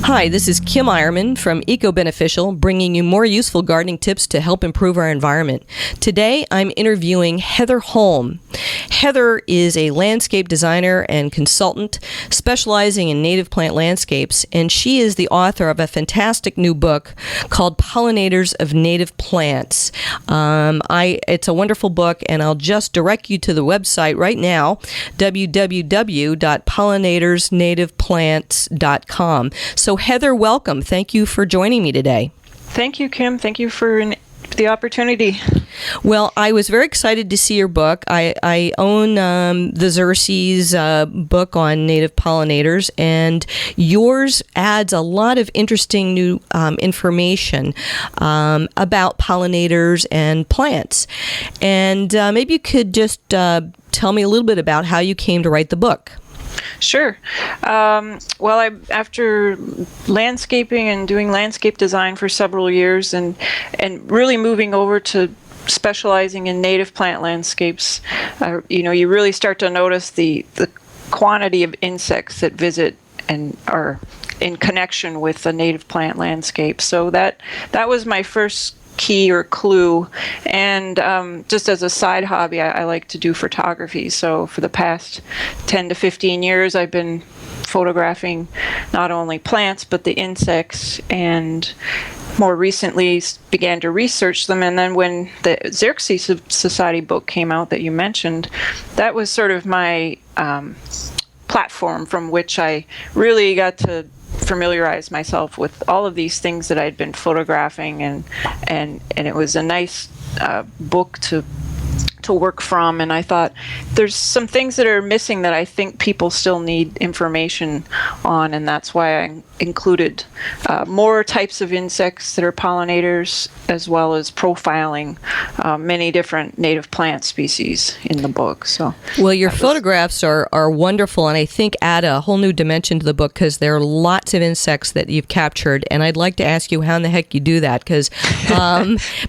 Hi, this is Kim Eierman from EcoBeneficial, bringing you more useful gardening tips to help improve our environment. Today, I'm interviewing Heather Holm. Heather is a landscape designer and consultant specializing in native plant landscapes, and she is the author of a fantastic new book called Pollinators of Native Plants. It's a wonderful book, and I'll just direct you to the website right now, www.pollinatorsnativeplants.com. So Heather, welcome. Thank you for joining me today. Thank you, Kim. Thank you for the opportunity. Well, I was very excited to see your book. I own the Xerces book on native pollinators, and yours adds a lot of interesting new information about pollinators and plants. And maybe you could just tell me a little bit about how you came to write the book. Sure. After landscaping and doing landscape design for several years and really moving over to specializing in native plant landscapes, you really start to notice the quantity of insects that visit and are in connection with the native plant landscape. So that was my first key or clue. And just as a side hobby, I like to do photography. So for the past 10 to 15 years, I've been photographing not only plants, but the insects, and more recently began to research them. And then when the Xerces Society book came out that you mentioned, that was sort of my platform from which I really got to familiarize myself with all of these things that I'd been photographing, and it was a nice book to work from. And I thought there's some things that are missing that I think people still need information on, and that's why I included more types of insects that are pollinators, as well as profiling many different native plant species in the book. So, well, your photographs are wonderful, and I think add a whole new dimension to the book, because there are lots of insects that you've captured, and I'd like to ask you how in the heck you do that, because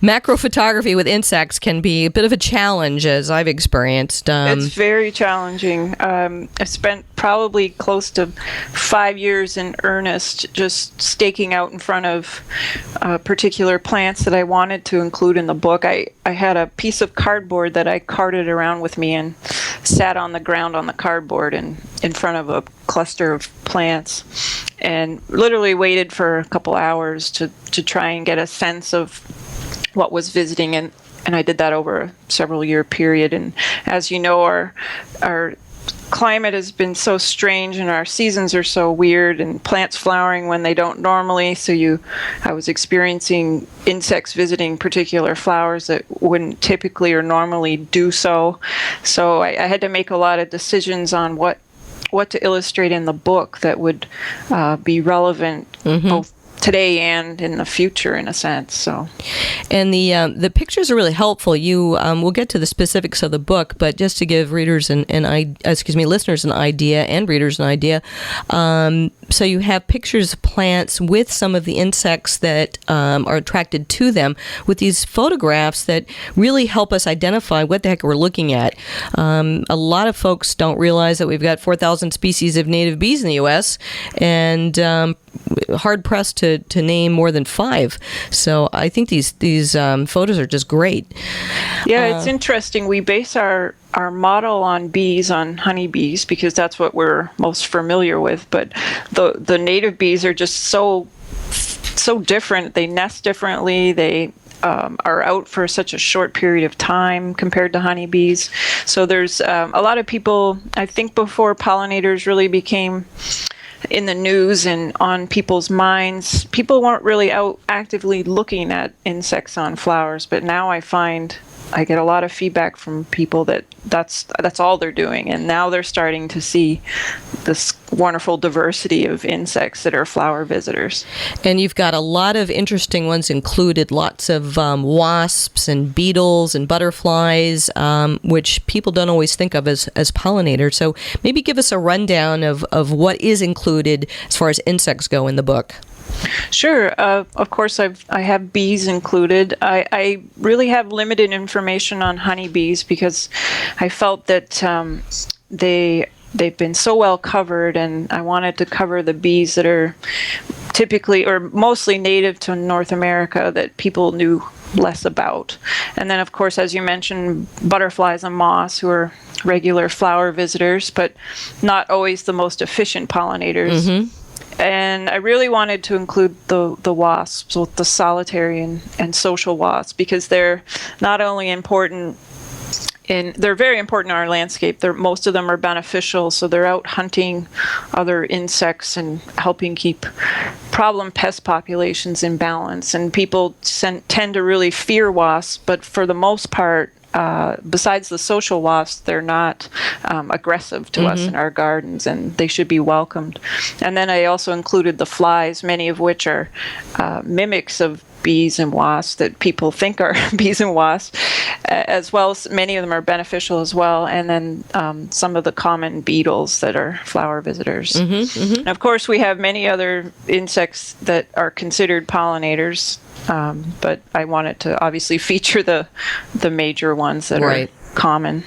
macro photography with insects can be a bit of a challenge, as I've experienced. It's very challenging. I've spent probably close to 5 years in earnest just staking out in front of particular plants that I wanted to include in the book. I had a piece of cardboard that I carted around with me and sat on the ground on the cardboard and in front of a cluster of plants, and literally waited for a couple hours to try and get a sense of what was visiting, and I did that over a several year period. And as you know, our climate has been so strange, and our seasons are so weird, and plants flowering when they don't normally. So I was experiencing insects visiting particular flowers that wouldn't typically or normally do so. So I had to make a lot of decisions on what to illustrate in the book that would be relevant both today and in the future, in a sense. So, and the pictures are really helpful. We'll get to the specifics of the book, but just to give readers listeners an idea, and readers an idea. So you have pictures of plants with some of the insects that are attracted to them, with these photographs that really help us identify what the heck we're looking at. A lot of folks don't realize that we've got 4,000 species of native bees in the U.S., and hard pressed to name more than 5. So I think these photos are just great. Yeah, it's interesting. We base our model on bees, on honeybees, because that's what we're most familiar with. But the native bees are just so different. They nest differently. They are out for such a short period of time compared to honeybees. So there's a lot of people, I think, before pollinators really became in the news and on people's minds, people weren't really out actively looking at insects on flowers. But now I find I get a lot of feedback from people that's all they're doing, and now they're starting to see this wonderful diversity of insects that are flower visitors. And you've got a lot of interesting ones included, lots of wasps and beetles and butterflies, which people don't always think of as pollinators. So maybe give us a rundown of what is included as far as insects go in the book. Sure. Of course, I have bees included. I really have limited information on honeybees because I felt that they've been so well covered, and I wanted to cover the bees that are typically or mostly native to North America that people knew less about. And then, of course, as you mentioned, butterflies and moths, who are regular flower visitors, but not always the most efficient pollinators. And I really wanted to include the wasps, both the solitary and social wasps, because they're not only important they're very important in our landscape. Most of them are beneficial, so they're out hunting other insects and helping keep problem pest populations in balance. And people tend to really fear wasps, but for the most part, besides the social wasps, they're not aggressive to us in our gardens, and they should be welcomed. And then I also included the flies, many of which are mimics of bees and wasps that people think are bees and wasps, as well as many of them are beneficial as well. And then some of the common beetles that are flower visitors. And of course, we have many other insects that are considered pollinators, but I wanted to obviously feature the major ones that are common.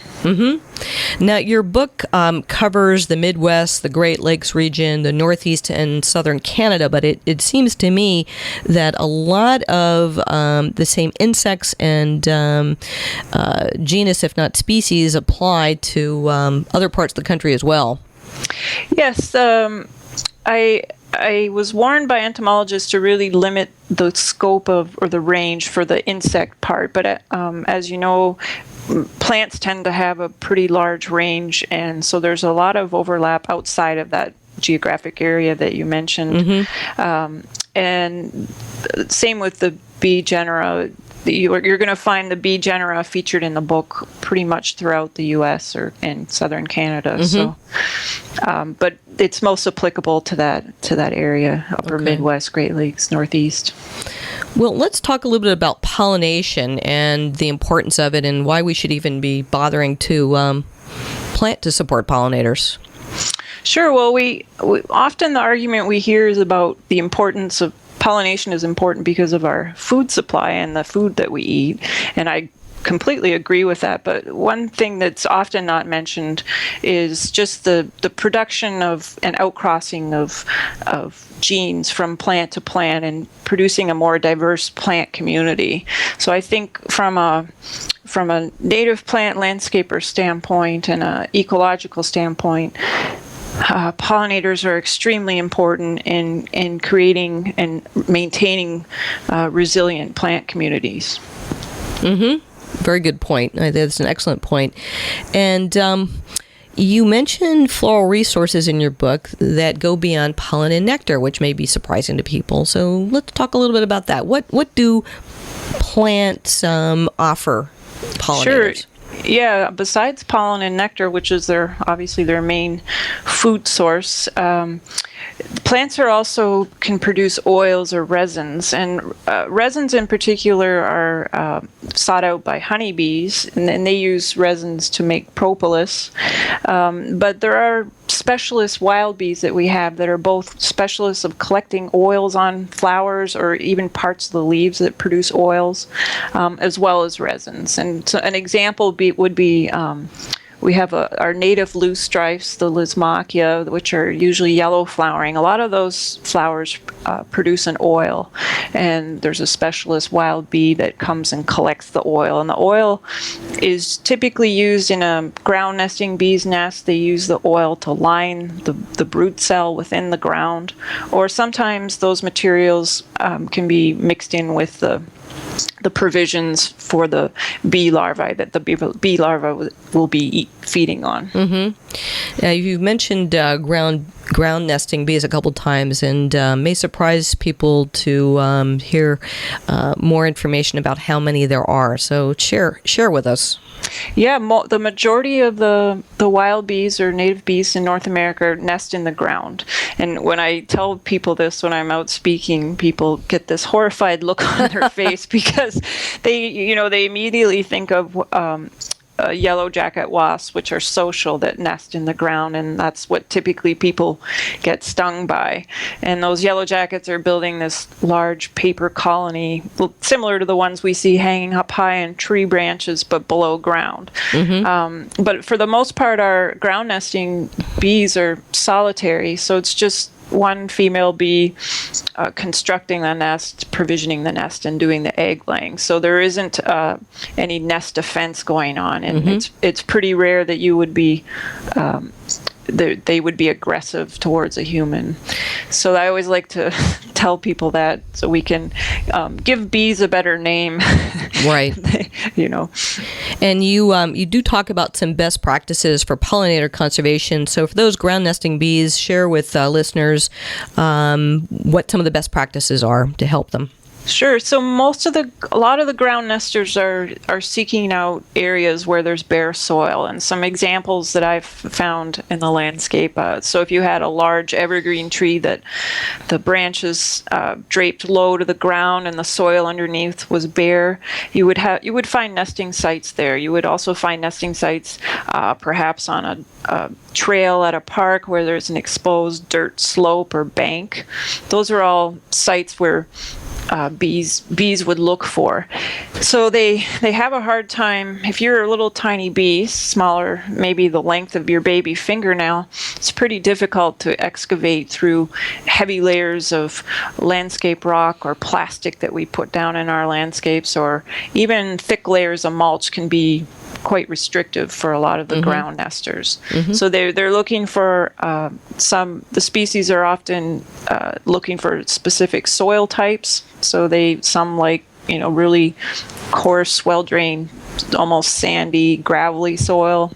Now, your book covers the Midwest, the Great Lakes region, the Northeast, and Southern Canada, but it seems to me that a lot of the same insects and genus, if not species, apply to other parts of the country as well. Yes, I was warned by entomologists to really limit the scope of or the range for the insect part, but as you know, plants tend to have a pretty large range, and so there's a lot of overlap outside of that geographic area that you mentioned. And same with the bee genera. You're going to find the bee genera featured in the book pretty much throughout the U.S. or in southern Canada. So, but it's most applicable to that area, upper Midwest, Great Lakes, Northeast. Well, let's talk a little bit about pollination and the importance of it, and why we should even be bothering to plant to support pollinators. Sure. Well, we often the argument we hear is about the importance of pollination is important because of our food supply and the food that we eat, and I completely agree with that. But one thing that's often not mentioned is just the production of and outcrossing of genes from plant to plant and producing a more diverse plant community. So I think from a native plant landscaper standpoint and an ecological standpoint, pollinators are extremely important in creating and maintaining resilient plant communities. Very good point. That's an excellent point. And you mentioned floral resources in your book that go beyond pollen and nectar, which may be surprising to people. So let's talk a little bit about that. What do plants offer pollinators? Sure. Yeah, besides pollen and nectar, which is obviously their main food source, plants can produce oils or resins, and resins in particular are sought out by honeybees, and they use resins to make propolis. But there are specialist wild bees that we have that are both specialists of collecting oils on flowers or even parts of the leaves that produce oils, as well as resins. And so an example would be we have our native loosestrifes, the Lismachia, which are usually yellow flowering. A lot of those flowers produce an oil, and there's a specialist wild bee that comes and collects the oil. And the oil is typically used in a ground nesting bee's nest. They use the oil to line the brood cell within the ground, or sometimes those materials can be mixed in with the provisions for the bee larvae that the bee larvae will be feeding on. You've mentioned ground nesting bees a couple times, and may surprise people to hear more information about how many there are. So share with us. Yeah, the majority of the wild bees or native bees in North America nest in the ground. And when I tell people this, when I'm out speaking, people get this horrified look on their face because they immediately think of yellow jacket wasps, which are social, that nest in the ground, and that's what typically people get stung by. And those yellow jackets are building this large paper colony, similar to the ones we see hanging up high in tree branches, but below ground. But for the most part, our ground nesting bees are solitary, so it's just one female bee constructing the nest, provisioning the nest, and doing the egg laying. So there isn't any nest defense going on, and it's pretty rare that you would be they would be aggressive towards a human. So I always like to tell people that, so we can give bees a better name. Right. You know. And you do talk about some best practices for pollinator conservation. So for those ground nesting bees, share with listeners what some of the best practices are to help them. Sure. So a lot of the ground nesters are seeking out areas where there's bare soil, and some examples that I've found in the landscape. So if you had a large evergreen tree that the branches draped low to the ground and the soil underneath was bare, you would find nesting sites there. You would also find nesting sites perhaps on a trail at a park where there's an exposed dirt slope or bank. Those are all sites where bees would look for. So they have a hard time. If you're a little tiny bee, smaller, maybe the length of your baby fingernail, it's pretty difficult to excavate through heavy layers of landscape rock or plastic that we put down in our landscapes, or even thick layers of mulch can be quite restrictive for a lot of the ground nesters. So they're looking for the species are often looking for specific soil types. So some like, really coarse, well-drained, almost sandy, gravelly soil.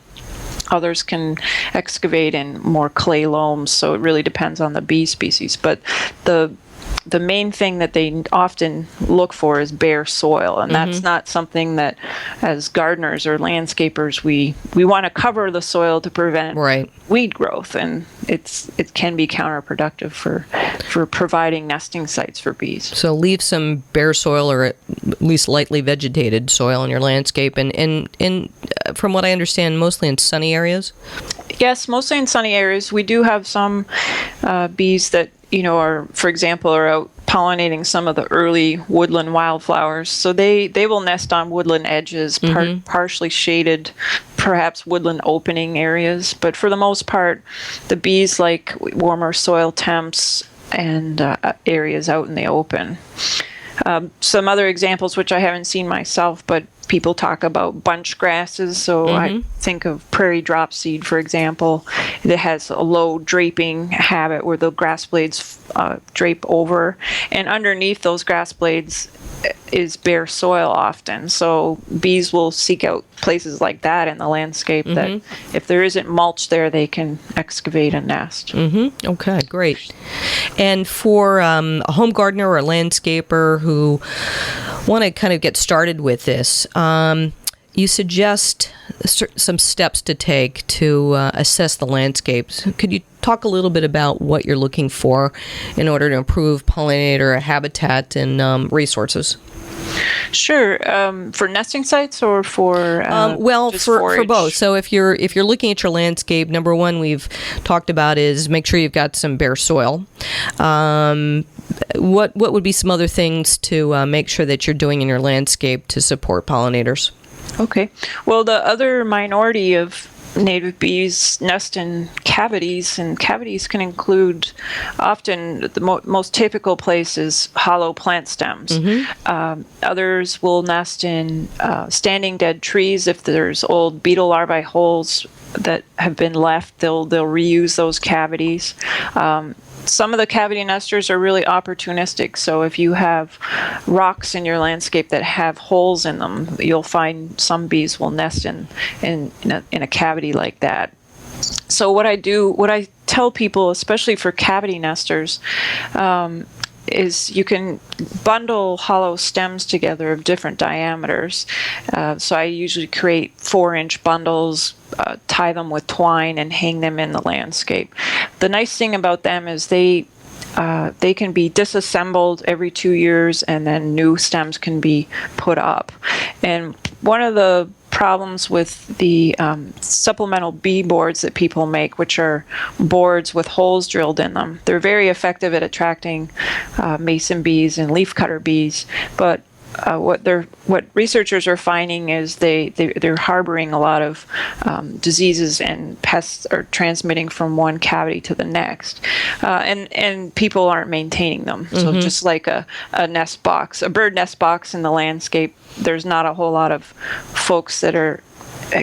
Others can excavate in more clay loams, so it really depends on the bee species. But the main thing that they often look for is bare soil, and that's not something that, as gardeners or landscapers, we want to cover the soil to prevent weed growth, and it can be counterproductive for providing nesting sites for bees. So leave some bare soil, or at least lightly vegetated soil in your landscape, and from what I understand, mostly in sunny areas? Yes, mostly in sunny areas. We do have some bees that for example, are out pollinating some of the early woodland wildflowers. So they will nest on woodland edges, partially shaded, perhaps woodland opening areas. But for the most part, the bees like warmer soil temps and areas out in the open. Some other examples, which I haven't seen myself, but people talk about bunch grasses. So I think of prairie dropseed, for example. It has a low draping habit where the grass blades drape over, and underneath those grass blades is bare soil often. So bees will seek out places like that in the landscape that if there isn't mulch there, they can excavate a nest. Okay, great. And for a home gardener or a landscaper who want to kind of get started with this, you suggest some steps to take to assess the landscapes. Could you talk a little bit about what you're looking for in order to improve pollinator habitat and resources? Sure. For nesting sites or for for both. So if you're looking at your landscape, number one we've talked about is make sure you've got some bare soil. What would be some other things to make sure that you're doing in your landscape to support pollinators? Okay. Well, the other minority of native bees nest in cavities, and cavities can include often the most typical place is hollow plant stems. Others will nest in standing dead trees. If there's old beetle larvae holes that have been left, they'll reuse those cavities. Some of the cavity nesters are really opportunistic. So if you have rocks in your landscape that have holes in them, you'll find some bees will nest in a cavity like that. So what I tell people, especially for cavity nesters, is you can bundle hollow stems together of different diameters. So I usually create 4-inch bundles, tie them with twine, and hang them in the landscape. The nice thing about them is they can be disassembled every 2 years, and then new stems can be put up. And one of the problems with the supplemental bee boards that people make, which are boards with holes drilled in them, they're very effective at attracting mason bees and leafcutter bees, but what researchers are finding is they're harboring a lot of diseases, and pests are transmitting from one cavity to the next, and people aren't maintaining them. So just like a nest box, a bird nest box in the landscape, there's not a whole lot of folks that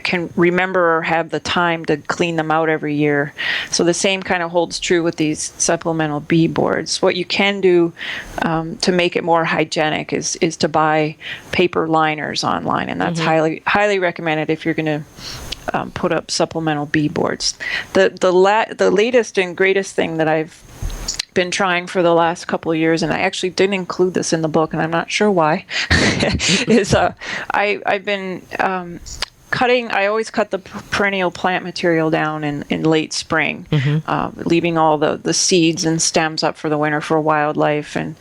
can remember or have the time to clean them out every year. So the same kind of holds true with these supplemental bee boards. What you can do to make it more hygienic is to buy paper liners online, and that's highly recommended if you're going to put up supplemental bee boards. The latest and greatest thing that I've been trying for the last couple of years, and I actually didn't include this in the book, and I'm not sure why, is I've been I always cut the perennial plant material down in late spring, leaving all the seeds and stems up for the winter for wildlife. And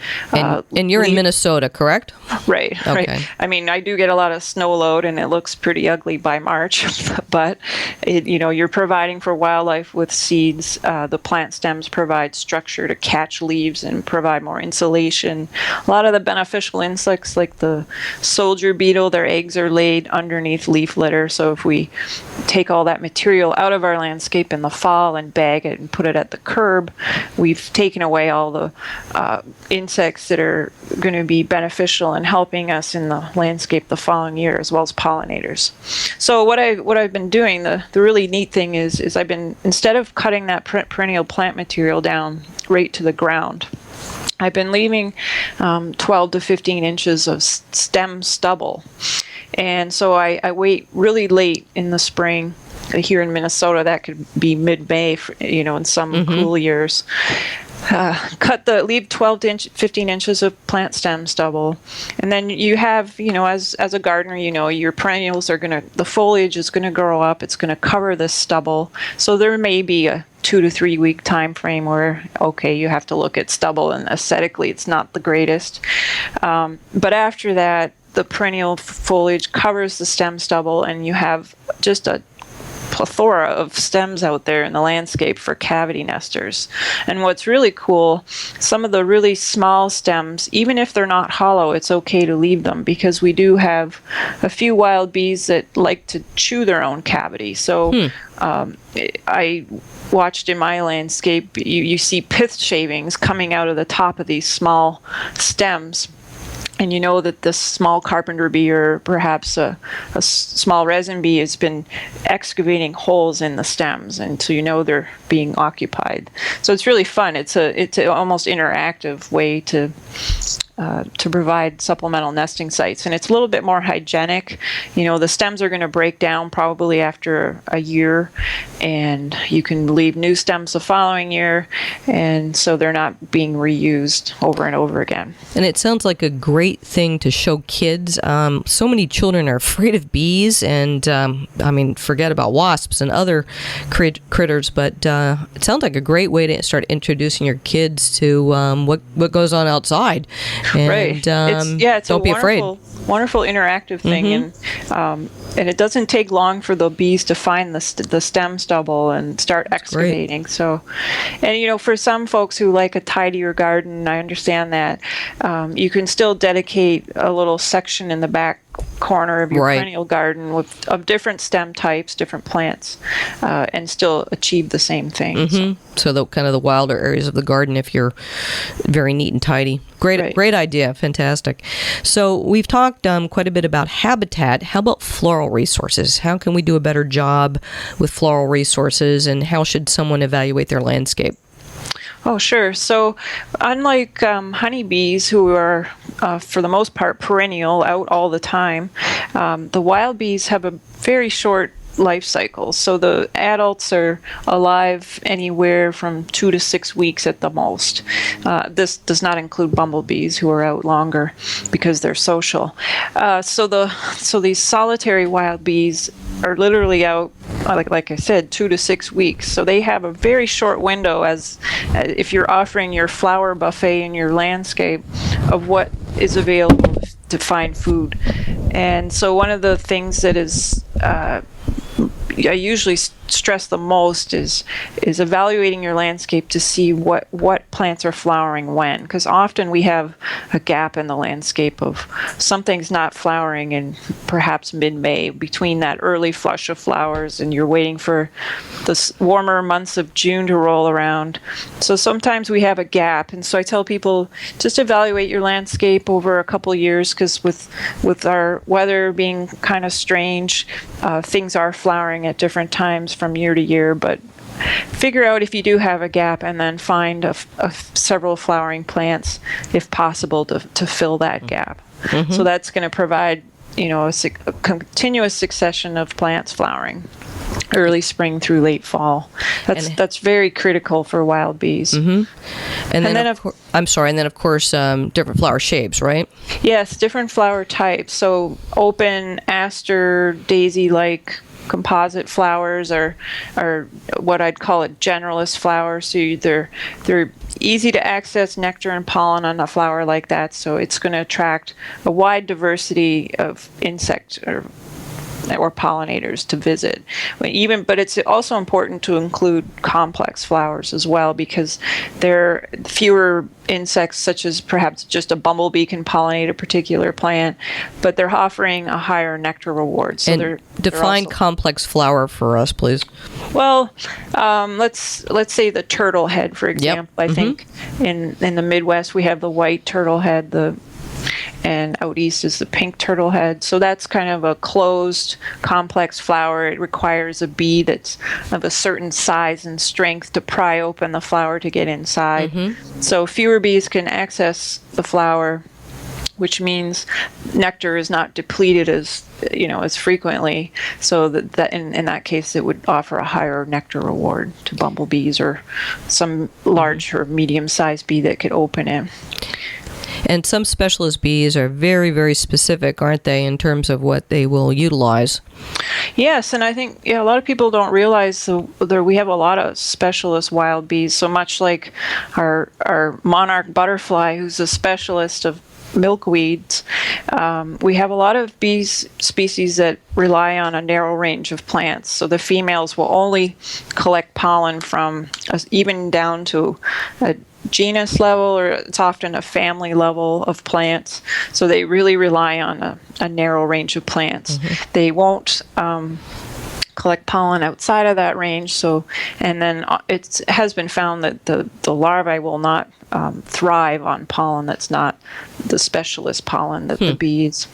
you're in Minnesota, correct? Right, okay. Right. I mean, I do get a lot of snow load, and it looks pretty ugly by March, but you're providing for wildlife with seeds. The plant stems provide structure to catch leaves and provide more insulation. A lot of the beneficial insects, like the soldier beetle, their eggs are laid underneath leaf litter. So if we take all that material out of our landscape in the fall and bag it and put it at the curb, we've taken away all the insects that are going to be beneficial and helping us in the landscape the following year, as well as pollinators. So what I've been doing, the really neat thing is I've been, instead of cutting that perennial plant material down right to the ground, I've been leaving 12 to 15 inches of stem stubble. And so I wait really late in the spring. Here in Minnesota, that could be mid-May, in some cool years. Leave 12 to 15 inches of plant stem stubble. And then you have, as a gardener, your perennials the foliage is going to grow up. It's going to cover this stubble. So there may be a 2 to 3 week time frame where, okay, you have to look at stubble, and aesthetically it's not the greatest. But after that, the perennial foliage covers the stem stubble, and you have just a plethora of stems out there in the landscape for cavity nesters. And what's really cool, some of the really small stems, even if they're not hollow, it's okay to leave them, because we do have a few wild bees that like to chew their own cavity. So I watched in my landscape, you see pith shavings coming out of the top of these small stems. And you know that this small carpenter bee, or perhaps a small resin bee, has been excavating holes in the stems, and so they're being occupied. So it's really fun. It's a almost interactive way to provide supplemental nesting sites, and it's a little bit more hygienic. The stems are going to break down probably after a year, and you can leave new stems the following year, and so they're not being reused over and over again. And it sounds like a great thing to show kids. So many children are afraid of bees, and forget about wasps and other critters, but it sounds like a great way to start introducing your kids to what goes on outside. And, right. It's don't be afraid. Wonderful interactive thing, and it doesn't take long for the bees to find the stem stubble and start excavating. So, and for some folks who like a tidier garden, I understand that you can still dedicate a little section in the back corner of your perennial garden of different stem types, different plants, and still achieve the same thing. So the kind of the wilder areas of the garden, if you're very neat and tidy. Great idea. Fantastic. So we've talked quite a bit about habitat. How about floral resources? How can we do a better job with floral resources, and how should someone evaluate their landscape? Oh, sure. So unlike honeybees, who are, for the most part, perennial, out all the time, the wild bees have a very short life cycle. So the adults are alive anywhere from 2 to 6 weeks at the most. This does not include bumblebees, who are out longer because they're social. So these solitary wild bees are literally out, like I said, 2 to 6 weeks. So they have a very short window, as if you're offering your flower buffet in your landscape, of what is available to find food. And so one of the things that is I usually stress the most is evaluating your landscape to see what plants are flowering when, because often we have a gap in the landscape of something's not flowering in perhaps mid-May, between that early flush of flowers and you're waiting for the warmer months of June to roll around. So sometimes we have a gap, and so I tell people just evaluate your landscape over a couple years, because with our weather being kind of strange, things are flowering at different times from year to year, but figure out if you do have a gap and then find several flowering plants, if possible, to fill that gap. Mm-hmm. So that's going to provide, a continuous succession of plants flowering early spring through late fall. That's very critical for wild bees. Mm-hmm. And then of course, different flower shapes, right? Yes, different flower types. So open, aster, daisy-like composite flowers are what I'd call a generalist flower. So they're easy to access nectar and pollen on a flower like that. So it's going to attract a wide diversity of insects or pollinators to visit. But it's also important to include complex flowers as well, because there are fewer insects, such as perhaps just a bumblebee can pollinate a particular plant, but they're offering a higher nectar reward. So and define complex flower for us, please. Well, let's say the turtle head, for example. Yep. I think in the Midwest we have the white turtle head, and out east is the pink turtle head. So that's kind of a closed, complex flower. It requires a bee that's of a certain size and strength to pry open the flower to get inside. Mm-hmm. So fewer bees can access the flower, which means nectar is not depleted as frequently. So that in that case, it would offer a higher nectar reward to bumblebees or some large or medium-sized bee that could open it. And some specialist bees are very, very specific, aren't they, in terms of what they will utilize? Yes, and I think a lot of people don't realize we have a lot of specialist wild bees. So much like our monarch butterfly, who's a specialist of milkweeds, we have a lot of species that rely on a narrow range of plants. So the females will only collect pollen from even down to a genus level, or it's often a family level of plants. So they really rely on a narrow range of plants. Mm-hmm. They won't collect pollen outside of that range. So, and then it has been found that the larvae will not thrive on pollen that's not the specialist pollen that the bees.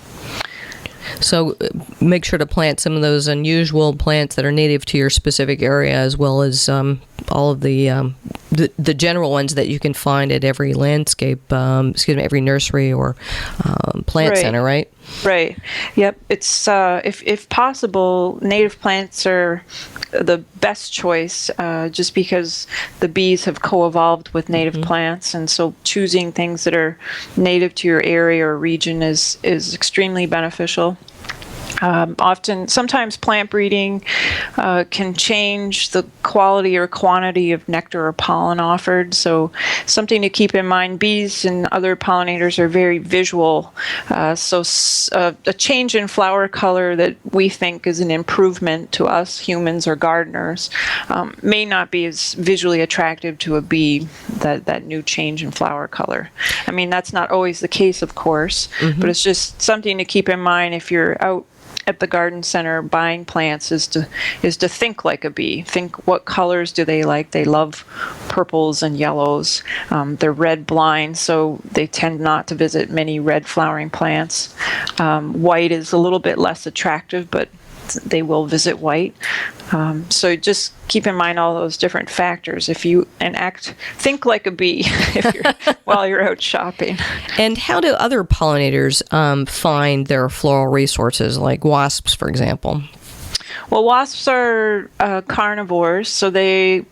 So make sure to plant some of those unusual plants that are native to your specific area, as well as all of the general ones that you can find at every every nursery or plant center, right? Right. Yep. It's if possible, native plants are the best choice, just because the bees have co-evolved with native plants, and so choosing things that are native to your area or region is extremely beneficial. Sometimes plant breeding can change the quality or quantity of nectar or pollen offered. So something to keep in mind, bees and other pollinators are very visual. So a change in flower color that we think is an improvement to us humans or gardeners may not be as visually attractive to a bee, that new change in flower color. I mean, that's not always the case, of course, but it's just something to keep in mind if you're out at the garden center buying plants, is to think like a bee. Think, what colors do they like? They love purples and yellows. They're red blind, so they tend not to visit many red flowering plants. White is a little bit less attractive, but they will visit white. So just keep in mind all those different factors think like a bee while you're out shopping. And how do other pollinators find their floral resources, like wasps, for example? Well, wasps are carnivores, so their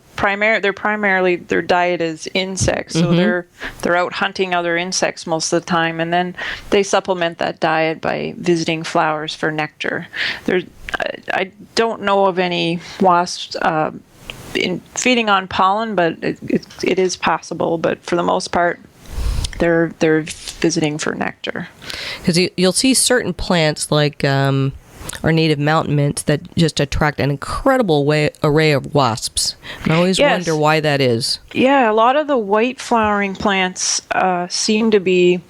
diet is insects, so they're out hunting other insects most of the time, and then they supplement that diet by visiting flowers for nectar. I don't know of any wasps in feeding on pollen, but it is possible. But for the most part, they're visiting for nectar. Because you'll see certain plants like our native mountain mints that just attract an incredible array of wasps. And I always wonder why that is. Yeah, a lot of the white flowering plants seem to be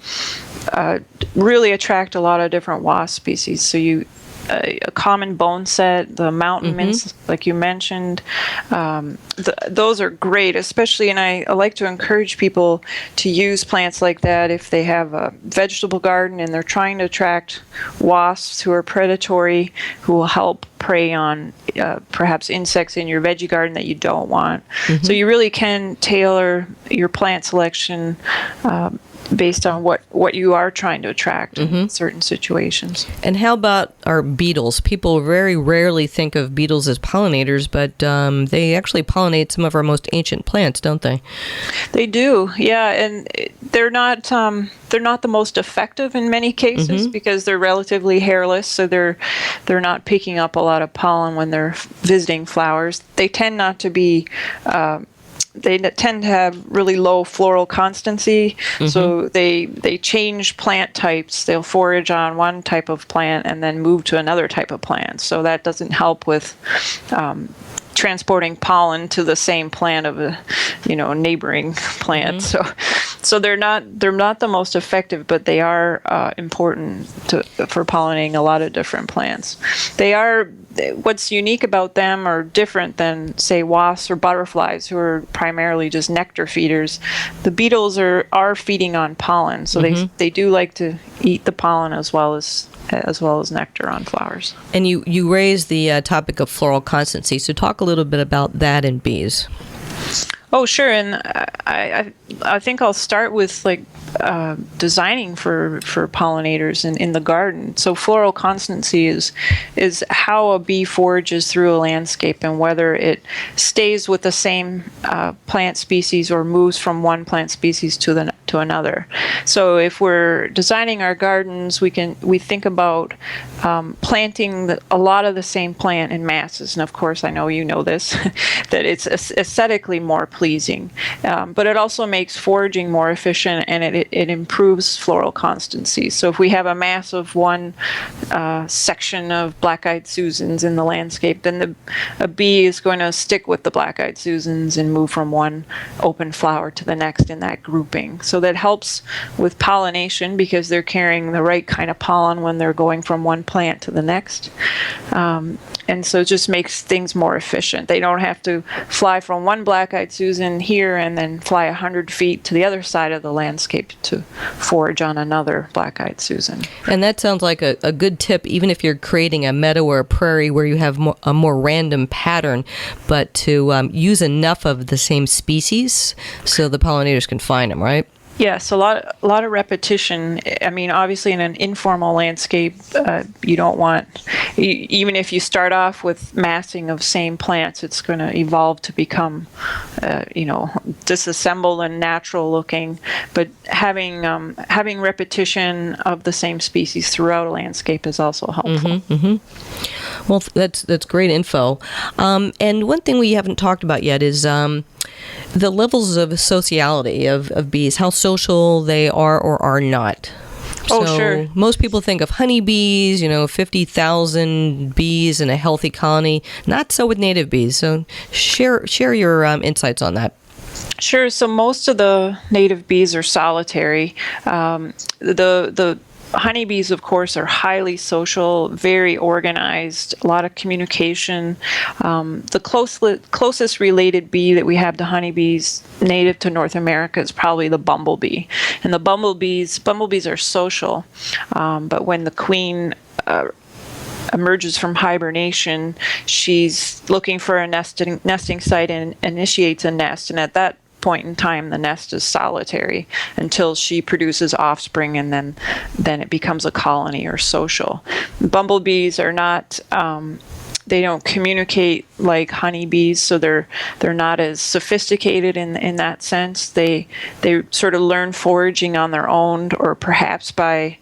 really attract a lot of different wasp species. So a common bone set, the mountain mints, like you mentioned, those are great, especially, and I like to encourage people to use plants like that if they have a vegetable garden and they're trying to attract wasps who are predatory, who will help prey on perhaps insects in your veggie garden that you don't want. So you really can tailor your plant selection based on what you are trying to attract in certain situations. And how about our beetles? People very rarely think of beetles as pollinators, but they actually pollinate some of our most ancient plants, don't they? They do, yeah, and they're not the most effective in many cases because they're relatively hairless, so they're not picking up a lot of pollen when they're visiting flowers. They tend not to be they tend to have really low floral constancy, so they change plant types. They'll forage on one type of plant and then move to another type of plant. So that doesn't help with transporting pollen to the same plant of a neighboring plant. So they're not the most effective, but they are important for pollinating a lot of different plants. What's unique about them or different than, say, wasps or butterflies, who are primarily just nectar feeders. The beetles are feeding on pollen, so they do like to eat the pollen as well as nectar on flowers. And you raised the topic of floral constancy, so talk a little bit about that in bees. Oh, sure, and I think I'll start with designing for pollinators in the garden. So floral constancy is how a bee forages through a landscape and whether it stays with the same plant species or moves from one plant species to another. So if we're designing our gardens, we think about planting a lot of the same plant in masses. And of course, I know you know this, that it's aesthetically more pleasing, but it also makes foraging more efficient, and it improves floral constancy. So if we have a mass of one section of black-eyed Susans in the landscape, then a bee is going to stick with the black-eyed Susans and move from one open flower to the next in that grouping. So that helps with pollination because they're carrying the right kind of pollen when they're going from one plant to the next. And so it just makes things more efficient. They don't have to fly from one black-eyed Susan here and then fly 100 feet to the other side of the landscape to forage on another black-eyed Susan. And that sounds like a good tip, even if you're creating a meadow or a prairie where you have a more random pattern, but to use enough of the same species so the pollinators can find them, right? Yes, a lot of repetition. I mean, obviously, in an informal landscape, you don't want, even if you start off with massing of same plants, it's going to evolve to become, disassembled and natural looking. But having repetition of the same species throughout a landscape is also helpful. Well, that's great info. And one thing we haven't talked about yet is the levels of sociality of bees, how social they are or are not. Oh, so sure. Most people think of honeybees, 50,000 bees in a healthy colony. Not so with native bees. So share your insights on that. Sure. So most of the native bees are solitary. The honeybees, of course, are highly social, very organized, a lot of communication. The closest related bee that we have to honeybees native to North America is probably the bumblebee. And the bumblebees are social, but when the queen emerges from hibernation, she's looking for a nesting site and initiates a nest. And at that point in time, the nest is solitary until she produces offspring, and then it becomes a colony or social. Bumblebees are not they don't communicate like honeybees, so they're not as sophisticated in that sense. They sort of learn foraging on their own, or perhaps by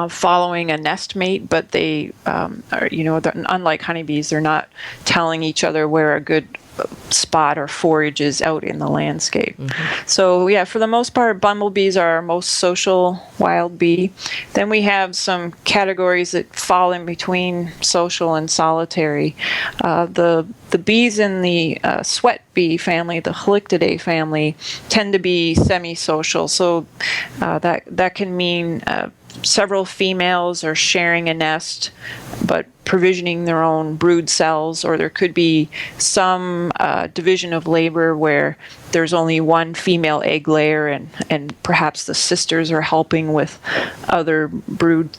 following a nest mate, but they are, unlike honeybees, they're not telling each other where a good spot or forages out in the landscape. So yeah, for the most part, bumblebees are our most social wild bee. Then we have some categories that fall in between social and solitary. The bees in the sweat bee family, the Halictidae family, tend to be semi-social. So that can mean several females are sharing a nest, but provisioning their own brood cells, or there could be some division of labor where there's only one female egg layer, and perhaps the sisters are helping with other brood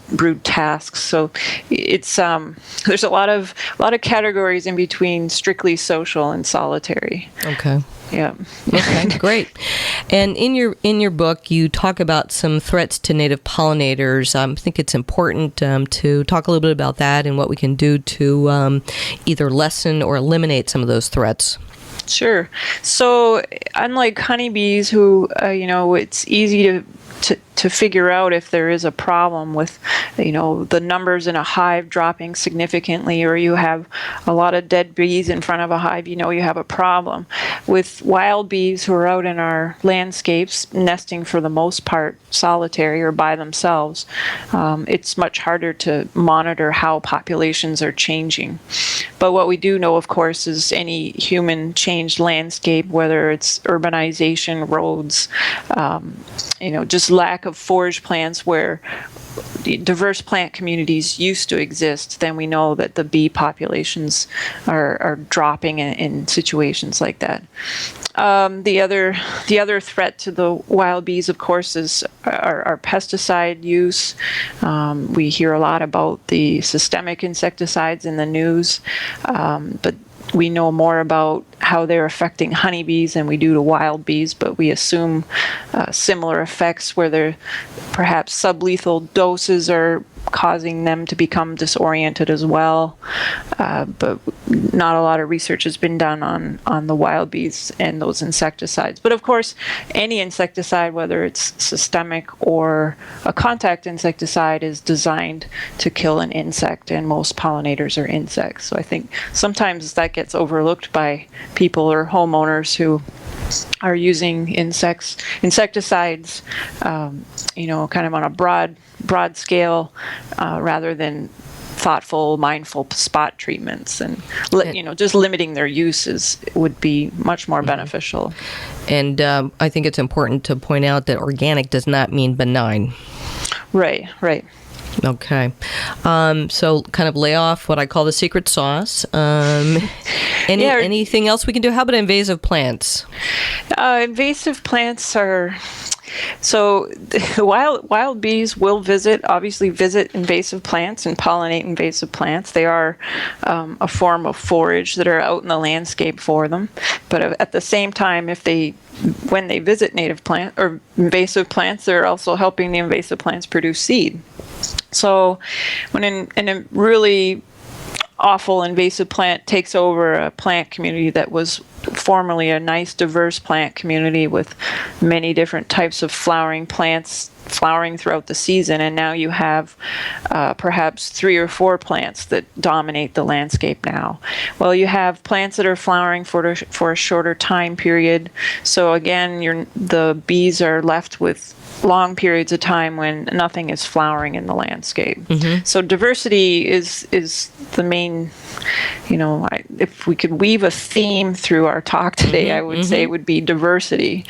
tasks. So it's there's a lot of categories in between strictly social and solitary. Okay. Yeah. Okay, great. And in your book, you talk about some threats to native pollinators. I think it's important to talk a little bit about that and what we can do to either lessen or eliminate some of those threats. Sure. So unlike honeybees, who it's easy to figure out if there is a problem with, the numbers in a hive dropping significantly, or you have a lot of dead bees in front of a hive, you have a problem. With wild bees who are out in our landscapes, nesting for the most part solitary or by themselves, it's much harder to monitor how populations are changing. But what we do know, of course, is any human changed landscape, whether it's urbanization, roads, just lack of forage plants where diverse plant communities used to exist, then we know that the bee populations are dropping in situations like that. The other threat to the wild bees, of course, is our pesticide use. We hear a lot about the systemic insecticides in the news, but we know more about how they're affecting honeybees than we do to wild bees, but we assume similar effects where they're perhaps sublethal doses are causing them to become disoriented as well. But not a lot of research has been done on the wild bees and those insecticides. But of course, any insecticide, whether it's systemic or a contact insecticide, is designed to kill an insect, and most pollinators are insects. So I think sometimes that gets overlooked by people or homeowners who are using insecticides, kind of on a broad scale, rather than thoughtful, mindful spot treatments, and just limiting their uses would be much more beneficial. And I think it's important to point out that organic does not mean benign. Right. Okay. So kind of lay off what I call the secret sauce. Anything else we can do? How about invasive plants? Invasive plants are... So wild bees will obviously visit invasive plants and pollinate invasive plants. They are a form of forage that are out in the landscape for them. But at the same time, when they visit native plant or invasive plants, they're also helping the invasive plants produce seed. So when a really awful invasive plant takes over a plant community that was formerly a nice, diverse plant community with many different types of flowering plants flowering throughout the season, and now you have perhaps 3 or 4 plants that dominate the landscape now. Well, you have plants that are flowering for a shorter time period, so again, the bees are left with long periods of time when nothing is flowering in the landscape. Mm-hmm. So diversity is the main, if we could weave a theme through our talk today, I would say it would be diversity.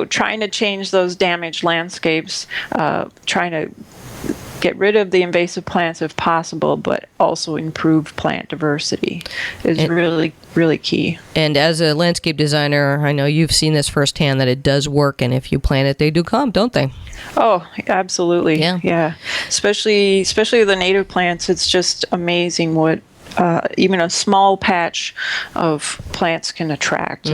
Trying to change those damaged landscapes, trying to get rid of the invasive plants if possible, but also improve plant diversity is really, really key. And as a landscape designer, I know you've seen this firsthand, that it does work, and if you plant it, they do come, don't they? Oh, absolutely. Yeah. Especially the native plants. It's just amazing what even a small patch of plants can attract.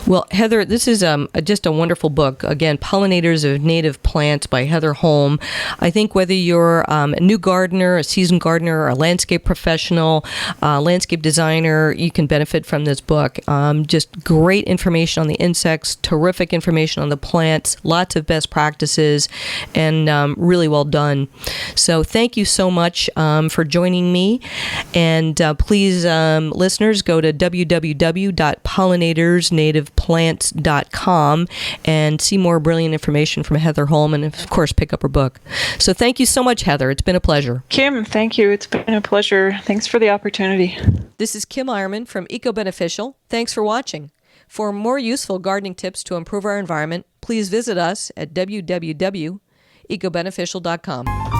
Well, Heather, this is just a wonderful book. Again, Pollinators of Native Plants by Heather Holm. I think whether you're a new gardener, a seasoned gardener, a landscape professional, landscape designer, you can benefit from this book. Just great information on the insects, terrific information on the plants, lots of best practices, and really well done. So thank you so much for joining me. And please, listeners, go to www.pollinatorsnativeplants.com and see more brilliant information from Heather Holm, and of course pick up her book. So thank you so much, Heather. It's been a pleasure. Kim, thank you. It's been a pleasure. Thanks for the opportunity. This is Kim Eierman from EcoBeneficial. Thanks for watching. For more useful gardening tips to improve our environment, please visit us at www.ecobeneficial.com.